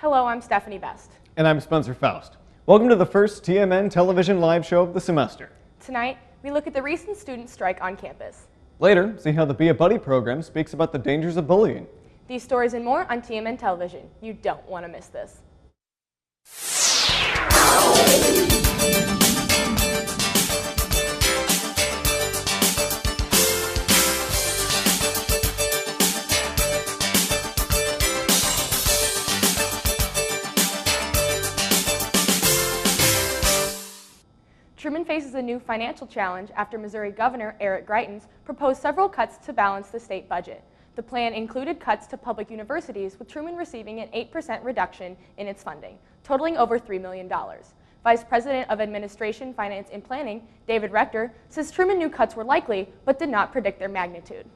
Hello, I'm Stephanie Best. And I'm Spencer Foust. Welcome to the first TMN television live show of the semester. Tonight, we look at the recent student strike on campus. Later, see how the Be a Buddy program speaks about the dangers of bullying. These stories and more on TMN television. You don't want to miss this. Truman faces a new financial challenge after Missouri Governor Eric Greitens proposed several cuts to balance the state budget. The plan included cuts to public universities, with Truman receiving an 8% reduction in its funding, totaling over $3 million. Vice President of Administration, Finance, and Planning, David Rector, says Truman knew cuts were likely, but did not predict their magnitude.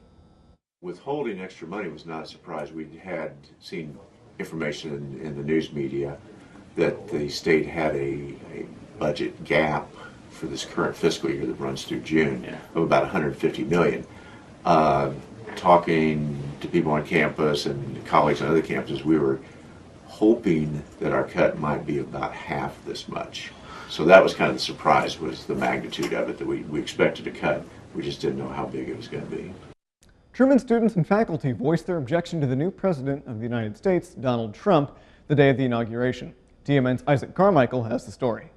Withholding extra money was not a surprise. We had seen information in the news media that the state had a budget gap for this current fiscal year that runs through June of about $150 million. Talking to people on campus and colleagues on other campuses, we were hoping that our cut might be about half this much. So that was kind of the surprise, was the magnitude of it, that we expected to cut. We just didn't know how big it was going to be. Truman students and faculty voiced their objection to the new president of the United States, Donald Trump, the day of the inauguration. TMN's Isaac Carmichael has the story.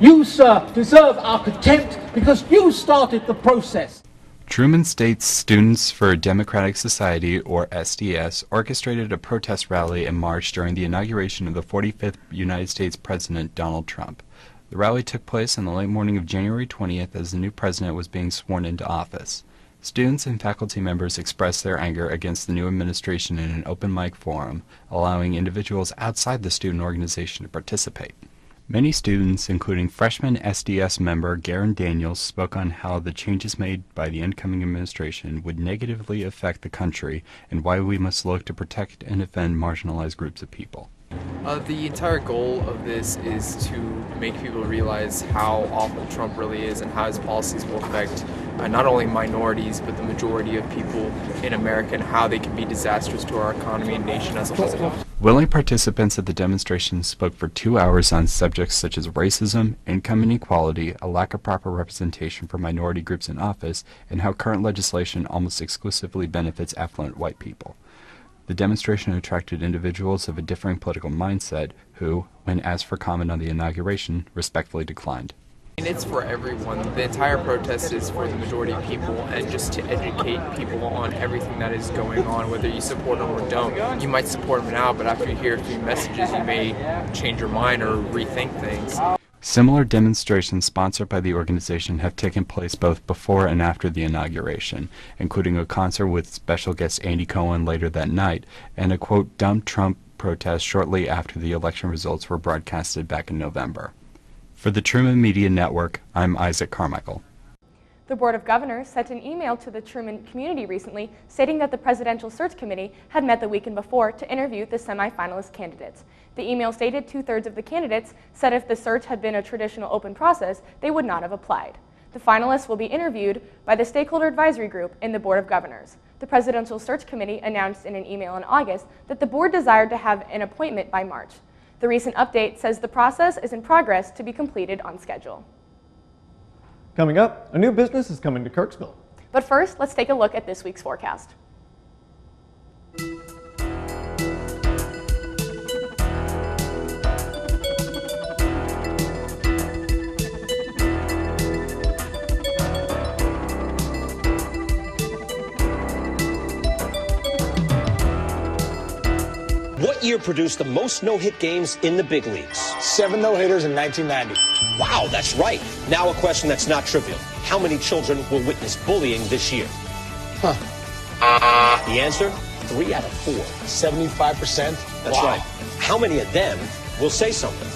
You, sir, deserve our contempt because you started the process. Truman State's Students for a Democratic Society, or SDS, orchestrated a protest rally in March during the inauguration of the 45th United States President, Donald Trump. The rally took place on the late morning of January 20th as the new president was being sworn into office. Students and faculty members expressed their anger against the new administration in an open mic forum, allowing individuals outside the student organization to participate. Many students, including freshman SDS member Garen Daniels, spoke on how the changes made by the incoming administration would negatively affect the country and why we must look to protect and defend marginalized groups of people. The entire goal of this is to make people realize how awful Trump really is and how his policies will affect not only minorities but the majority of people in America, and how they can be disastrous to our economy and nation as a whole. Willing participants at the demonstration spoke for 2 hours on subjects such as racism, income inequality, a lack of proper representation for minority groups in office, and how current legislation almost exclusively benefits affluent white people. The demonstration attracted individuals of a differing political mindset who, when asked for comment on the inauguration, respectfully declined. It's for everyone. The entire protest is for the majority of people, and just to educate people on everything that is going on, whether you support them or don't. You might support them now, but after you hear a few messages, you may change your mind or rethink things. Similar demonstrations sponsored by the organization have taken place both before and after the inauguration, including a concert with special guest Andy Cohen later that night, and a quote, "Dump Trump" protest shortly after the election results were broadcasted back in November. For the Truman Media Network, I'm Isaac Carmichael. The Board of Governors sent an email to the Truman community recently stating that the Presidential Search Committee had met the weekend before to interview the semi-finalist candidates. The email stated 2/3 of the candidates said if the search had been a traditional open process, they would not have applied. The finalists will be interviewed by the Stakeholder Advisory Group in the Board of Governors. The Presidential Search Committee announced in an email in August that the board desired to have an appointment by March. The recent update says the process is in progress to be completed on schedule. Coming up, a new business is coming to Kirksville. But first, let's take a look at this week's forecast. What year produced the most no-hit games in the big leagues? 7 no-hitters in 1990. Wow, that's right. Now a question that's not trivial. How many children will witness bullying this year? The answer? 3 out of 4. 75%? That's wow. right. How many of them will say something?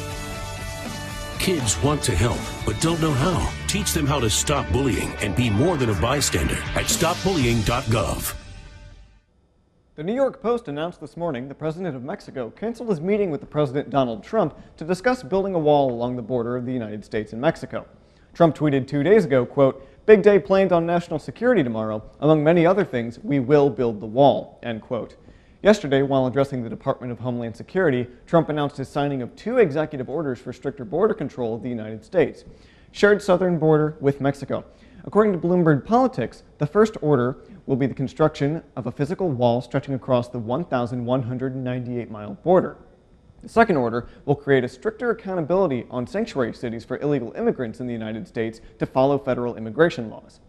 Kids want to help, but don't know how. Teach them how to stop bullying and be more than a bystander at stopbullying.gov. The New York Post announced this morning the president of Mexico canceled his meeting with the President Donald Trump to discuss building a wall along the border of the United States and Mexico. Trump tweeted 2 days ago, quote, "Big day planned on national security tomorrow. Among many other things, we will build the wall," end quote. Yesterday, while addressing the Department of Homeland Security, Trump announced his signing of 2 executive orders for stricter border control of the United States, shared southern border with Mexico. According to Bloomberg Politics, the first order will be the construction of a physical wall stretching across the 1,198-mile border. The second order will create a stricter accountability on sanctuary cities for illegal immigrants in the United States to follow federal immigration laws.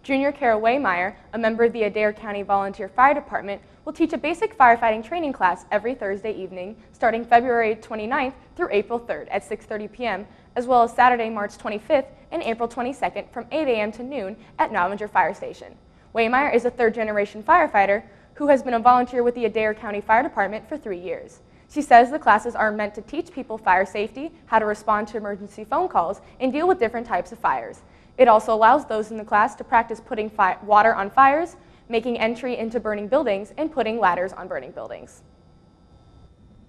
Junior Kara Waymeyer, a member of the Adair County Volunteer Fire Department, will teach a basic firefighting training class every Thursday evening, starting February 29th through April 3rd at 6:30 p.m., as well as Saturday, March 25th and April 22nd from 8 a.m. to noon at Novinger Fire Station. Waymeyer is a third-generation firefighter who has been a volunteer with the Adair County Fire Department for 3 years. She says the classes are meant to teach people fire safety, how to respond to emergency phone calls, and deal with different types of fires. It also allows those in the class to practice putting water on fires, making entry into burning buildings, and putting ladders on burning buildings.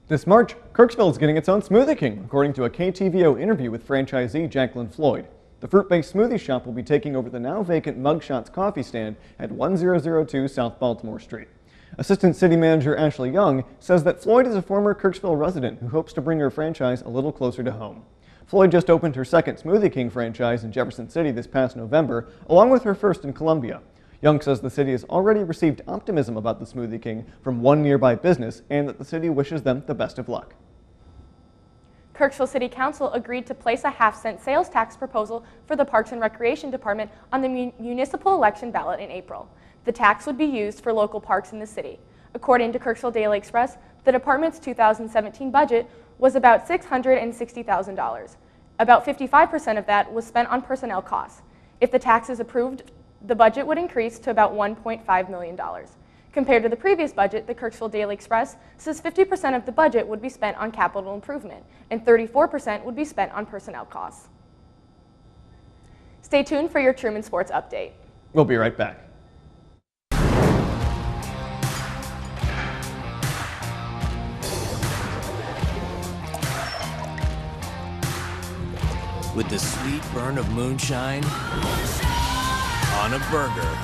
This March, Kirksville is getting its own Smoothie King, according to a KTVO interview with franchisee Jacqueline Floyd. The fruit-based smoothie shop will be taking over the now vacant Mugshots coffee stand at 1002 South Baltimore Street. Assistant City Manager Ashley Young says that Floyd is a former Kirksville resident who hopes to bring her franchise a little closer to home. Floyd just opened her second Smoothie King franchise in Jefferson City this past November, along with her first in Columbia. Young says the city has already received optimism about the Smoothie King from one nearby business and that the city wishes them the best of luck. Kirksville City Council agreed to place a half-cent sales tax proposal for the Parks and Recreation Department on the municipal election ballot in April. The tax would be used for local parks in the city. According to Kirksville Daily Express, the department's 2017 budget was about $660,000. About 55% of that was spent on personnel costs. If the tax is approved, the budget would increase to about $1.5 million. Compared to the previous budget, the Kirksville Daily Express says 50% of the budget would be spent on capital improvement and 34% would be spent on personnel costs. Stay tuned for your Truman Sports Update. We'll be right back. With the sweet burn of moonshine on a burger.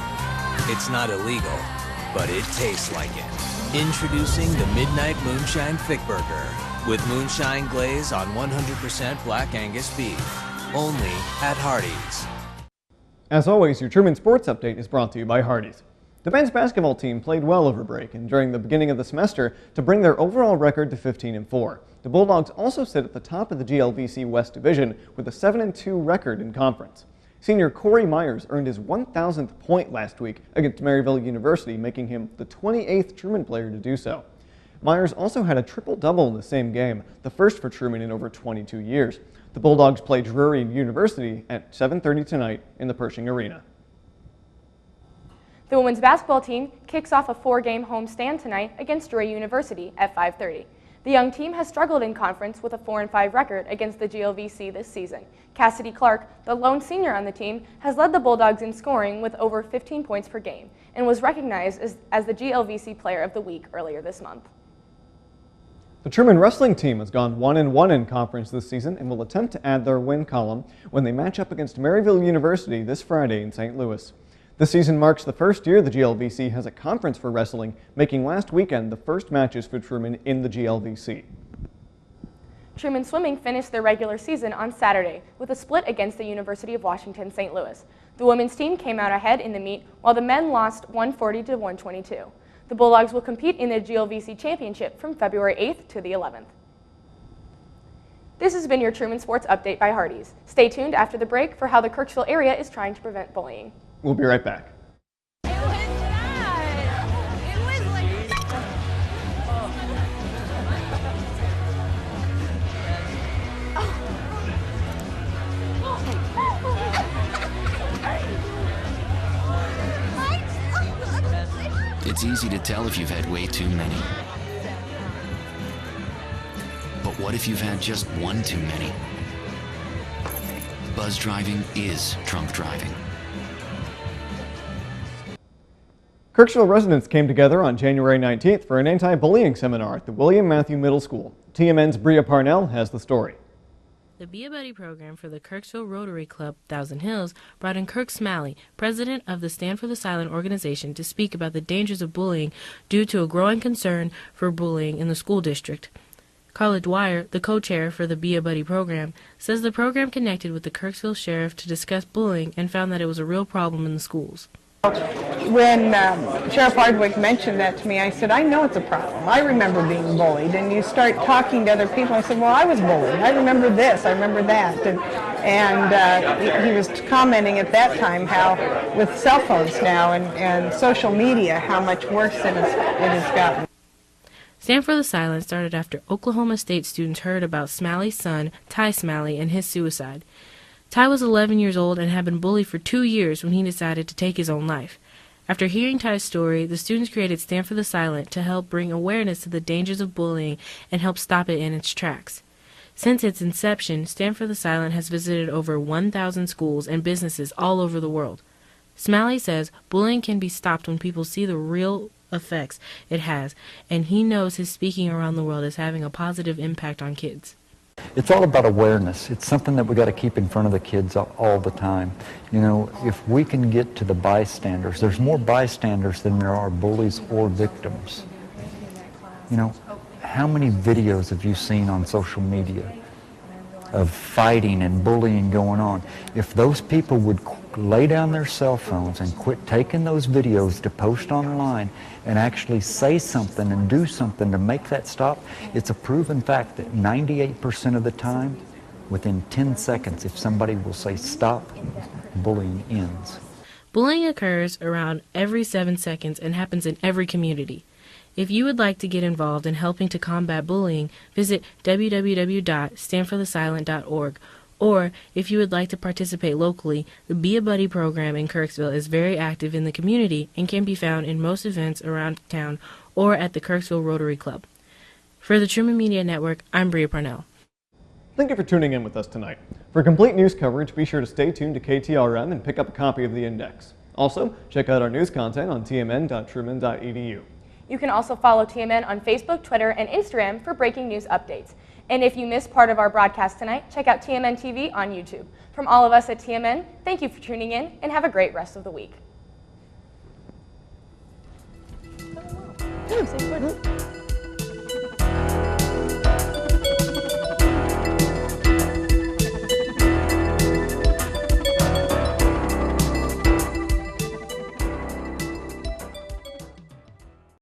It's not illegal, but it tastes like it. Introducing the Midnight Moonshine Thick Burger with moonshine glaze on 100% Black Angus beef. Only at Hardee's. As always, your Truman Sports Update is brought to you by Hardee's. The men's basketball team played well over break and during the beginning of the semester to bring their overall record to 15-4. The Bulldogs also sit at the top of the GLVC West Division with a 7-2 record in conference. Senior Corey Myers earned his 1,000th point last week against Maryville University, making him the 28th Truman player to do so. Myers also had a triple-double in the same game, the first for Truman in over 22 years. The Bulldogs play Drury University at 7:30 tonight in the Pershing Arena. The women's basketball team kicks off a 4-game homestand tonight against Drury University at 5:30. The young team has struggled in conference with a 4-5 record against the GLVC this season. Cassidy Clark, the lone senior on the team, has led the Bulldogs in scoring with over 15 points per game and was recognized as the GLVC Player of the Week earlier this month. The Truman Wrestling team has gone 1-1 in conference this season and will attempt to add their win column when they match up against Maryville University this Friday in St. Louis. This season marks the first year the GLVC has a conference for wrestling, making last weekend the first matches for Truman in the GLVC. Truman Swimming finished their regular season on Saturday with a split against the University of Washington St. Louis. The women's team came out ahead in the meet while the men lost 140-122. The Bulldogs will compete in the GLVC Championship from February 8th to the 11th. This has been your Truman Sports Update by Hardee's. Stay tuned after the break for how the Kirksville area is trying to prevent bullying. We'll be right back. It's easy to tell if you've had way too many. But what if you've had just one too many? Buzz driving is drunk driving. Kirksville residents came together on January 19th for an anti-bullying seminar at the William Matthew Middle School. TMN's Bria Parnell has the story. The Be a Buddy program for the Kirksville Rotary Club, Thousand Hills, brought in Kirk Smalley, president of the Stand for the Silent organization, to speak about the dangers of bullying due to a growing concern for bullying in the school district. Carla Dwyer, the co-chair for the Be a Buddy program, says the program connected with the Kirksville sheriff to discuss bullying and found that it was a real problem in the schools. When Sheriff Hardwick mentioned that to me, I said, I know it's a problem. I remember being bullied. And you start talking to other people. I said, well, I was bullied. I remember this. I remember that. And he was commenting at that time how with cell phones now and social media, how much worse it has gotten. Stand for the Silent started after Oklahoma State students heard about Smalley's son, Ty Smalley, and his suicide. Ty was 11 years old and had been bullied for 2 years when he decided to take his own life. After hearing Ty's story, the students created Stand for the Silent to help bring awareness to the dangers of bullying and help stop it in its tracks. Since its inception, Stand for the Silent has visited over 1,000 schools and businesses all over the world. Smalley says bullying can be stopped when people see the real effects it has, and he knows his speaking around the world is having a positive impact on kids. It's all about awareness. It's something that we got to keep in front of the kids all the time. You know, if we can get to the bystanders, there's more bystanders than there are bullies or victims. You know, how many videos have you seen on social media of fighting and bullying going on? If those people would lay down their cell phones and quit taking those videos to post online and actually say something and do something to make that stop, it's a proven fact that 98% of the time, within 10 seconds, if somebody will say stop, bullying ends. Bullying occurs around every 7 seconds and happens in every community. If you would like to get involved in helping to combat bullying, visit www.standforthesilent.org. Or, if you would like to participate locally, the Be a Buddy program in Kirksville is very active in the community and can be found in most events around town or at the Kirksville Rotary Club. For the Truman Media Network, I'm Bria Parnell. Thank you for tuning in with us tonight. For complete news coverage, be sure to stay tuned to KTRM and pick up a copy of the Index. Also, check out our news content on tmn.truman.edu. You can also follow TMN on Facebook, Twitter, and Instagram for breaking news updates. And if you missed part of our broadcast tonight, check out TMN TV on YouTube. From all of us at TMN, thank you for tuning in and have a great rest of the week.